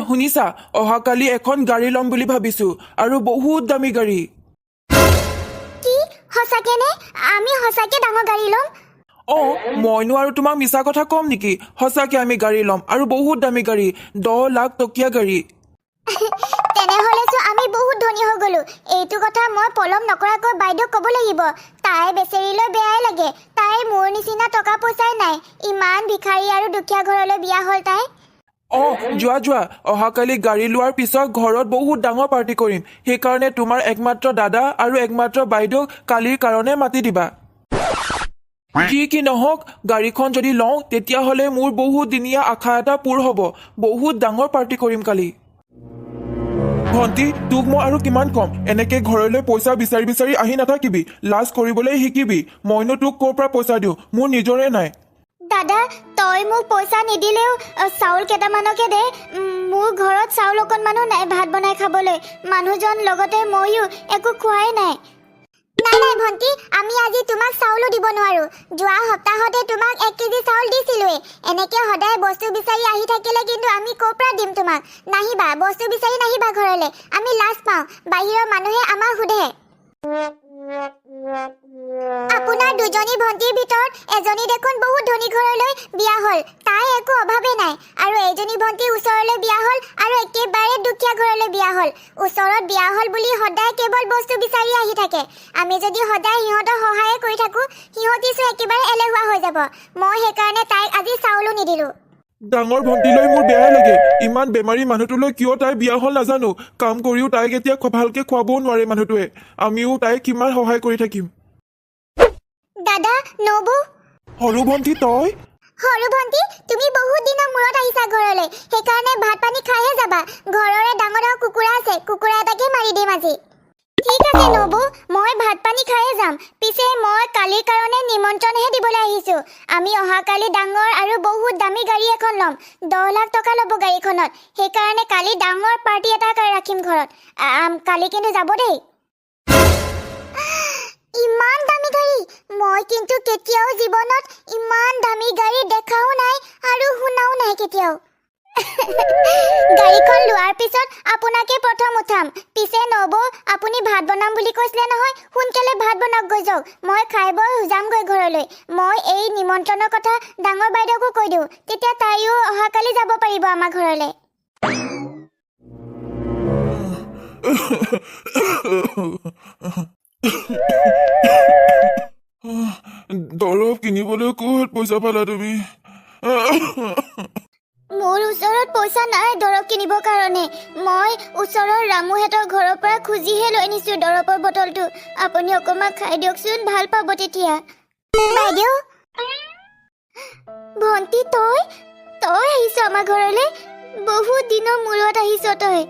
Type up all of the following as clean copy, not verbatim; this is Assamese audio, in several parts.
শুনিছা অহাকালি এখন গাড়ী ল'ম বুলি ভাবিছো আৰু বহুত দামী গাড়ী কি হসাকে নে আমি হসাকে ডাঙৰ গাড়ী ল'ম মইনো আৰু তোমাক মিছা কথা কম নেকি সঁচাকে আমি গাড়ী ল'ম আৰু বহুত দামী গাড়ী 10 লাখ টকীয়া গাড়ী তেনেহলেতো আমি বহুত ধনী হৈ গলো এইটো কথা মই পলম নকৰাকৈ বাইদেউক ক'ব লাগিব তাই বেচেৰিলৈ বেয়াই লাগে তাই মোৰ নিচিনা টকা পইচাই নাই ইমান ভিখাৰী আৰু দুখীয়া ঘৰলৈ বিয়া হ'ল তাই যোৱা অহাকালি গাড়ী লোৱাৰ পিছত ঘৰত বহুত ডাঙৰ পাৰ্টি কৰিম সেইকাৰণে তোমাৰ একমাত্ৰ দাদা আৰু একমাত্ৰ বাইদেউক কালিৰ কাৰণে মাতি দিবা কি নহওক গাড়ীখন যদি লওঁ তেতিয়াহ'লে মোৰ বহুত দিনীয়া আশা এটা পূৰ হ'ব বহুত ডাঙৰ পাৰ্টি কৰিম কালি ভণ্টি তোক মই আৰু কিমান কম এনেকে ঘৰলৈ পইচা বিচাৰি বিচাৰি আহি নাথাকিবি লাজ কৰিবলৈ শিকিবি মইনো তোক ক'ৰ পৰা পইচা দিওঁ মোৰ নিজৰে নাই দাদা তই মোক পইচা নিদিলেও চাউল কেইটামানকে দে মোৰ ঘৰত চাউল অকণমানো নাই ভাত বনাই খাবলৈ মানুহজন লগতে ময়ো একো খোৱাই নাই নাই ভণ্টি আমি আজি তোমাক চাউলো দিব নোৱাৰো যোৱা সপ্তাহতে তোমাক 1 কেজি চাউল দিছিলোৱে এনেকে সদায় বস্তু বিচাৰি আহি থাকিলে কিন্তু আমি ক'ৰ পৰা দিম তোমাক নাহিবা বস্তু বিচাৰি নাহিবা ঘৰলৈ আমি লাজ পাওঁ বাহিৰৰ মানুহে আমাক সোধে আপোনাৰ দুজনী ভণ্টিৰ ভিতৰত এজনী দেখোন বহুত ধনী ঘৰলৈ বিয়া হ'ল তাই একো অভাৱে নাই আৰু এজনী ভণ্টি ওচৰলৈ বিয়া হ'ল আৰু একেবাৰে দুখীয়া ঘৰলৈ বিয়া হ'ল ওচৰত বিয়া হ'ল বুলি সদায় কেৱল বস্তু বিচাৰি আহি থাকে আমি যদি সদায় সিহঁতক সহায় কৰি থাকো সিহঁতিছো একেবাৰে এলেহুৱা হৈ যাব মই সেইকাৰণে তাইক আজি চাউলো নিদিলো ডাঙৰ ভণ্টিলৈ মোৰ বেয়া লাগে ইমান বেমাৰী মানুহটোলৈ কিয় তাই বিয়া হ'ল নাজানো কাম কৰিও তাইক এতিয়া ভালকে খুৱাবও নোৱাৰে মানুহটোৱে আমিও তাইক কিমান সহায় কৰি থাকিম দাদা নবু সৰু ভণ্টি তই সৰু ভণ্টি তুমি বহুত দিনৰ মূৰত আহিছা ঘৰলৈ সেইকাৰণে ভাত পানী খাইহে যাবা ঘৰৰে ডাঙৰ ডাঙৰ কুকুৰা আছে কুকুৰা এটাকে মাৰি দিম আজি ঠিক আছে নবু মই ভাত পানী খাইহে যাম পিছে মই কালিৰ কাৰণে নিমন্ত্ৰণহে দিবলৈ আহিছো আমি অহাকালি ডাঙৰ আৰু বহুত দামী গাড়ী এখন ল'ম 10 লাখ টকা ল'ব গাড়ীখনত সেইকাৰণে কালি ডাঙৰ পাৰ্টি এটা ৰাখিম ঘৰত কালি কিন্তু যাব দেই ইমান দামী গাড়ী মই কিন্তু কেতিয়াও জীৱনত ইমান দামী গাড়ী দেখাও নাই আৰু শুনাও নাই কেতিয়াও গাড়ীখন লোৱাৰ পিছত আপোনাকে প্ৰথম উঠাম পিছে নব আপুনি ভাত বনাম বুলি কৈছিলে নহয় সোনকালে ভাত বনাওক গৈ যাওক মই খাই বৈ যামগৈ ঘৰলৈ মই এই নিমন্ত্ৰণৰ কথা ডাঙৰ বাইদেউকো কৈ দিওঁ তেতিয়া তাইও অহাকালি যাব পাৰিব আমাৰ ঘৰলৈ দৰৱ কিনিবলৈ ক'ত পইচা পালা তুমি মোৰ ওচৰত পইচা নাই দৰৱ কিনিবৰ কাৰণে মই ওচৰৰ ৰামুহেতৰ ঘৰৰ পৰা খুজিহে লৈ নিছো দৰৱৰ বটলটো আপুনি অকণমান খাই দিয়কচোন ভাল পাব তেতিয়া বাইদেউ ভণ্টি তই আহিছ আমাৰ ঘৰলৈ বহুত দিনৰ মূৰত আহিছ তই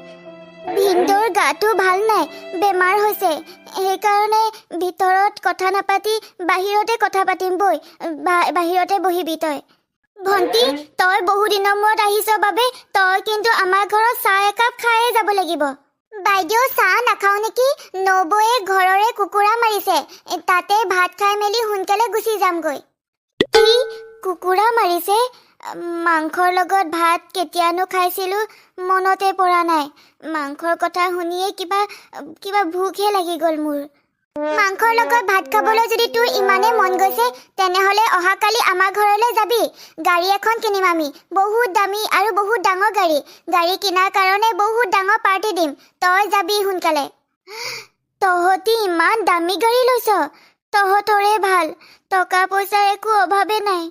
ভিন্দৰ গাটো ভাল নাই বেমাৰ হৈছে সেইকাৰণে ভিতৰত কথা নাপাতি বাহিৰতে কথা পাতিম বৈ বাহিৰতে বহিবি তই ভণ্টি তই বহু দিনৰ মূৰত আহিছ বাবে তই কিন্তু আমাৰ ঘৰত চাহ একাপ খায়ে যাব লাগিব বাইদেউ চাহ নাখাও নেকি নবৌয়ে ঘৰৰে কুকুৰা মাৰিছে তাতে ভাত খাই মেলি সোনকালে গুচি যামগৈ কি কুকুৰা মাৰিছে মাংসৰ লগত ভাত কেতিয়ানো খাইছিলো মনতে পৰা নাই মাংসৰ কথা শুনিয়ে কিবা ভোকহে লাগি গ'ল মোৰ মাংসৰ লগত ভাত খাবলৈ যদি তোৰ ইমানে মন গৈছে তেনেহলে অহাকালি আমাৰ ঘৰলৈ যাবি গাড়ী এখন কিনিম আমি বহুত দামী আৰু বহুত ডাঙৰ গাড়ী কিনাৰ কাৰণে বহুত ডাঙৰ পাৰ্টি দিম তই যাবি সোনকালে তহঁতি ইমান দামী গাড়ী লৈছ তহঁতৰে ভাল টকা পইচাৰ একো অভাৱে নাই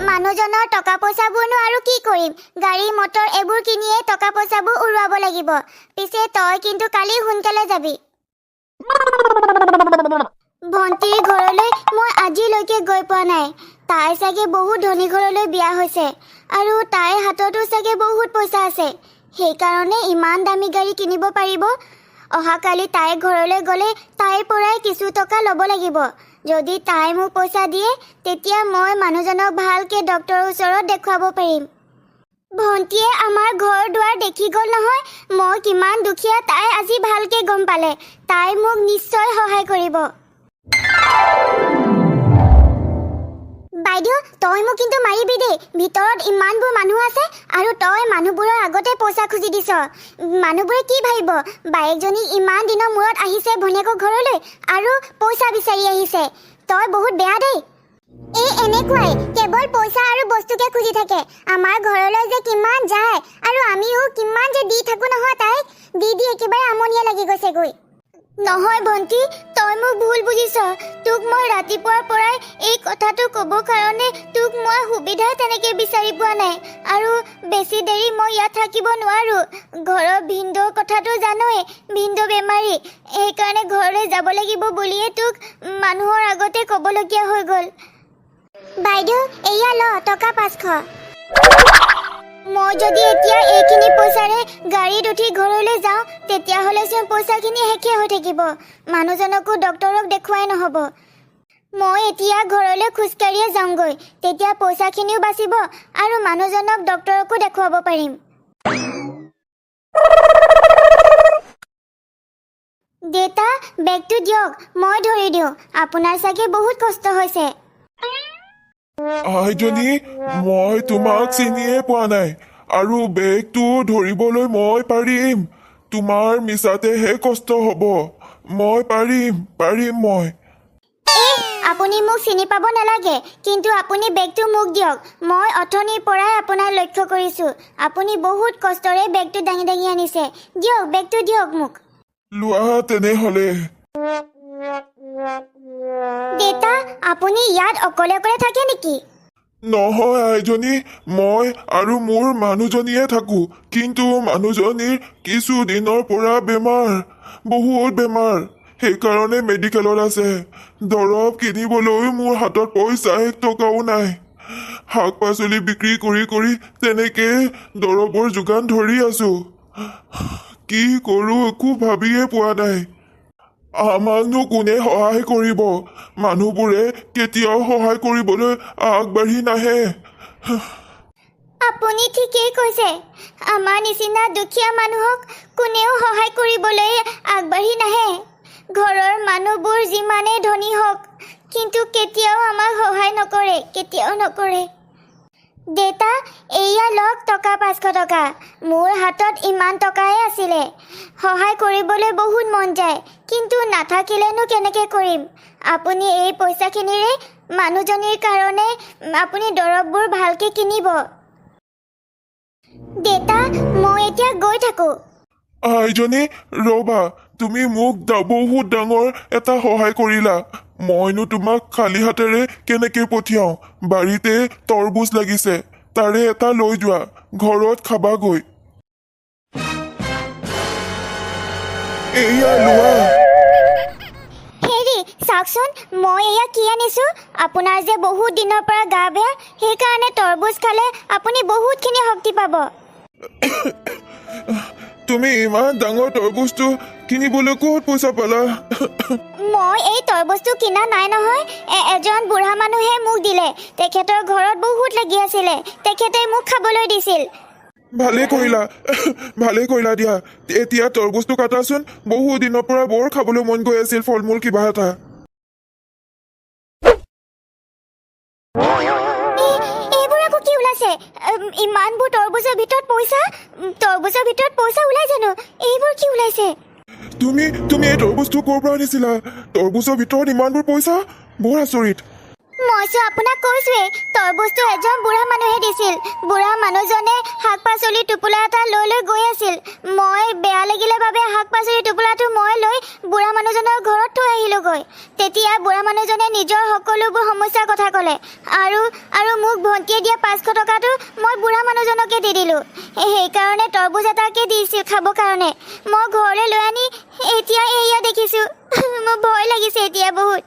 মানুহজনৰ টকা পইচাবোৰনো আৰু কি কৰিম গাড়ী মটৰ এইবোৰ কিনিয়ে টকা পইচাবোৰ উৰুৱাব লাগিব পিছে তই কিন্তু কালি সোনকালে যাবি ভণ্টিৰ ঘৰলৈ মই আজিলৈকে গৈ পোৱা নাই তাই চাগে বহুত ধনী ঘৰলৈ বিয়া হৈছে আৰু তাইৰ হাততো চাগে বহুত পইচা আছে সেইকাৰণে ইমান দামী গাড়ী কিনিব পাৰিব অহাকালি তাইৰ ঘৰলৈ গ'লে তাইৰ পৰাই কিছু টকা ল'ব লাগিব যদি তাই মোক পইচা দিয়ে তেতিয়া মই মানুহজনক ভালকৈ ডক্টৰৰ ওচৰত দেখুৱাব পাৰিম ভণ্টিয়ে আমাৰ ঘৰ দুৱাৰ দেখি গ'ল নহয় মই কিমান দুখীয়া তাই আজি ভালকৈ গম পালে তাই মোক নিশ্চয় সহায় কৰিব বাইদেউ তই মোক কিন্তু মাৰিবি দেই ভিতৰত ইমানবোৰ মানুহ আছে আৰু তই মানুহবোৰৰ আগতে পইচা খুজি দিছ মানুহবোৰে কি ভাবিব বাইকজনী ইমান দিনৰ মূৰত আহিছে ভনীয়েকৰ ঘৰলৈ আৰু পইচা বিচাৰি আহিছে তই বহুত বেয়া দেই এই এনেকুৱাই কেৱল পইচা আৰু বস্তুকে খুজি থাকে আমাৰ ঘৰলৈ যে কিমান যায় আৰু আমিও কিমান যে দি থাকো নহয় তাইক দি একেবাৰে আমনিয়া লাগি গৈছেগৈ নহয় ভণ্টি তই মোক ভুল বুজিছ তোক মই ৰাতিপুৱাৰ পৰাই এই কথাটো ক'ব কাৰণে তোক মই সুবিধা তেনেকৈ বিচাৰি পোৱা নাই আৰু বেছি দেৰি মই ইয়াত থাকিব নোৱাৰোঁ ঘৰৰ ভিনদেউৰ কথাটো জানই ভিনদেউ বেমাৰী সেইকাৰণে ঘৰলৈ যাব লাগিব বুলিয়ে তোক মানুহৰ আগতে ক'বলগীয়া হৈ গ'ল বাইদেউ এয়া ল টকা 500 মই যদি এতিয়া এইখিনি পইচাৰে গাড়ীত উঠি ঘৰলৈ যাওঁ তেতিয়াহ'লে চোন পইচাখিনি শেষে হৈ থাকিব মানুহজনকো ডক্তৰক দেখুৱাই নহ'ব মই এতিয়া ঘৰলৈ খোজকাঢ়িয়ে যাওঁগৈ তেতিয়া পইচাখিনিও বাচিব আৰু মানুহজনক ডক্তৰকো দেখুৱাব পাৰিম দেউতা বেগটো দিয়ক মই ধৰি দিওঁ আপোনাৰ চাগে বহুত কষ্ট হৈছে আইজনী মই তোমাক চিনিয়ে পোৱা নাই আৰু বেগটো ধৰিবলৈ মই পাৰিম তোমাৰ মিছাতেহে কষ্ট হ'ব মই পাৰিম মই আপুনি মোক চিনি পাব নালাগে কিন্তু আপুনি বেগটো মোক দিয়ক মই অথনিৰ পৰাই আপোনাৰ লক্ষ্য কৰিছোঁ আপুনি বহুত কষ্টৰে বেগটো দাঙি দাঙি আনিছে দিয়ক বেগটো দিয়ক মোক লোৱা তেনেহ'লে দেউতা আপুনি ইয়াত অকলে অকলে থাকে নেকি নহয় আইজনী মই আৰু মোৰ মানুহজনীয়ে থাকোঁ কিন্তু মানুহজনীৰ কিছু দিনৰ পৰা বেমাৰ বহুত বেমাৰ সেইকাৰণে মেডিকেলত আছে দৰৱ কিনিবলৈ মোৰ হাতত পইচা 1 টকাও নাই শাক পাচলি বিক্ৰী কৰি তেনেকৈ দৰৱৰ যোগান ধৰি আছোঁ কি কৰোঁ একো ভাবিয়ে পোৱা নাই আমাকনো কোনে সহায় কৰিব মানুহবোৰে কেতিয়াও সহায় কৰিবলৈ আগবাঢ়ি নাহে আপুনি ঠিকেই কৈছে আমাৰ নিচিনা দুখীয়া মানুহক কোনেও সহায় কৰিবলৈ আগবাঢ়ি নাহে ঘৰৰ মানুহবোৰ যিমানেই ধনী হওক কিন্তু কেতিয়াও আমাক সহায় নকৰে কেতিয়াও নকৰে দেউতা এয়া লওক টকা 500 টকা মোৰ হাতত ইমান টকাই আছিলে সহায় কৰিবলৈ বহুত মন যায় কিন্তু নাথাকিলেনো কেনেকৈ কৰিম আপুনি এই পইচাখিনিৰে মানুহজনীৰ কাৰণে আপুনি দৰৱবোৰ ভালকৈ কিনিব দেউতা মই এতিয়া গৈ থাকোঁ আইজনী ৰ'বা তুমি মোক বহুত ডাঙৰ এটা সহায় কৰিলা মইনো তোমাক খালী হাতেৰে কেনেকৈ পঠিয়াওঁ বাৰীতে তৰবুজ লাগিছে তাৰে এটা লৈ যোৱা ঘৰত খাবাগৈ এয়া লোৱা হেৰি চাওকচোন মই এয়া কি আনিছোঁ আপোনাৰ যে বহুত দিনৰ পৰা গা বেয়া সেইকাৰণে তৰবুজ খালে আপুনি বহুতখিনি শক্তি পাব তুমি ইমান ডাঙৰ তৰবুজটো কিনিবলৈ ক'ত পইচা পালা মই এই তৰবুজটো কিনা নাই নহয় এজন বুঢ়া মানুহে মোক দিলে তেখেতৰ ঘৰত বহুত লাগি আছিলে তেখেতে মোক খাবলৈ দিছিল ভালে কৰিলা দিয়া এতিয়া তৰবুজটো কাটাচোন বহু দিনৰ পৰা বৰ খাবলৈ মন গৈ আছিল ফল মূল কিবা এটা এইবোৰ আকৌ কি ওলাইছে ইমানবোৰ তৰবুজৰ ভিতৰত পইচা ওলাই জানো এইবোৰ কি ওলাইছে তুমি এই তৰবুজটো ক'ৰ পৰা আনিছিলা তৰবুজৰ ভিতৰত ইমানবোৰ পইচা বৰ আচৰিত মইতো আপোনাক কৈছোৱেই তৰবুজটো এজন বুঢ়া মানুহে দিছিল বুঢ়া মানুহজনে শাক পাচলি টোপোলা এটা লৈ গৈ আছিল মই বেয়া লাগিলে বাবে শাক পাচলি টোপোলাটো মই লৈ বুঢ়া মানুহজনৰ ঘৰত থৈ আহিলোগৈ তেতিয়া বুঢ়া মানুহজনে নিজৰ সকলোবোৰ সমস্যাৰ কথা ক'লে আৰু মোক ভণ্টিয়ে দিয়া 500 টকাটো মই বুঢ়া মানুহজনকে দি দিলোঁ সেইকাৰণে তৰবুজ এটাকে দিছিল খাবৰ কাৰণে মই ঘৰলৈ লৈ আনি এতিয়া এয়া দেখিছোঁ মোৰ ভয় লাগিছে এতিয়া বহুত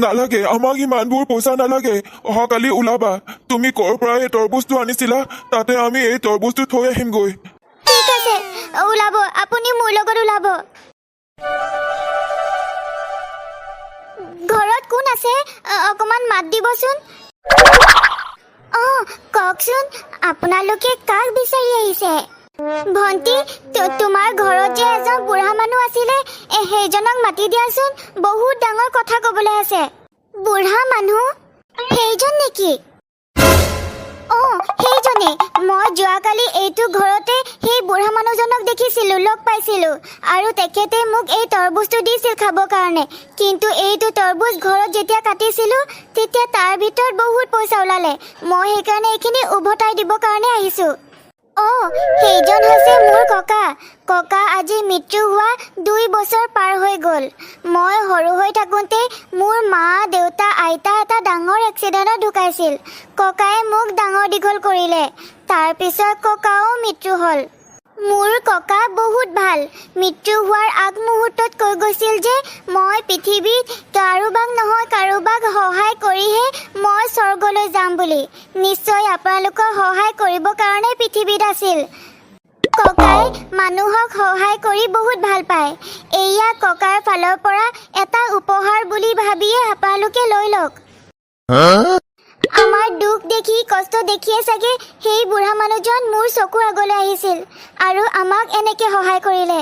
নালাগে আমাক ইমানবোৰ পইচা নালাগে অহাকালি ওলাবা তুমি ক'ৰ পৰা এই তৰবুজটো আনিছিলা তাতে আমি এই তৰবুজটো থৈ আহিমগৈ ঠিক আছে ওলাব আপুনি মোৰ লগত ওলাব ঘৰত কোন আছে অকমান মাত দিবচোন কওকচোন আপোনালোকে কাক বিচাৰি আহিছে ভণ্টি তোমাৰ ঘৰত যে এজন বুঢ়া মানুহ আছিলে সেইজনক মাতি দিয়াচোন বহুত ডাঙৰ কথা ক'বলৈ আছে বুঢ়া মানুহ সেইজন নেকি? সেইজনে। মই যোৱাকালি এইটো ঘৰতে সেই বুঢ়া মানুহজনক দেখিছিলো, লগ পাইছিলো। আৰু তেখেতে মোক এই তৰবুজটো দিছিল খাবৰ কাৰণে। কিন্তু এইটো তৰবুজ ঘৰত যেতিয়া কাটিছিলো তেতিয়া তাৰ ভিতৰত বহুত পইচা ওলালে। মই সেইকাৰণে এইখিনি উভতাই দিবৰ কাৰণে আহিছো। সেইজন হৈছে মোৰ ককা। ককা আজি মৃত্যু হোৱা 2 বছৰ পাৰ হৈ গ'ল। মই সৰু হৈ থাকোঁতে মোৰ মা, দেউতা, আইতা এটা ডাঙৰ এক্সিডেণ্টত ঢুকাইছিল। ককাই মোক ডাঙৰ দীঘল কৰিলে। তাৰপিছত ককাও মৃত্যু হ'ল। মোৰ ককা বহুত ভাল। মৃত্যু হোৱাৰ আগমুহূৰ্তত কৈ গৈছিল যে মই পৃথিৱীত কাৰোবাক নহয় কাৰোবাক সহায় কৰিহে মই স্বৰ্গলৈ যাম বুলি। নিশ্চয় আপোনালোকক সহায় কৰিবৰ কাৰণে পৃথিৱীত আছিল। ককাই মানুহক সহায় কৰি বহুত ভাল পায়। এয়া ককাৰ ফালৰ পৰা এটা উপহাৰ বুলি ভাবিয়ে আপোনালোকে লৈ লওক। আমাৰ দুখ দেখি, কষ্ট দেখিয়ে চাগে সেই বুঢ়া মানুহজন মোৰ চকুৰ আগলৈ আহিছিল আৰু আমাক এনেকে সহায় কৰিলে।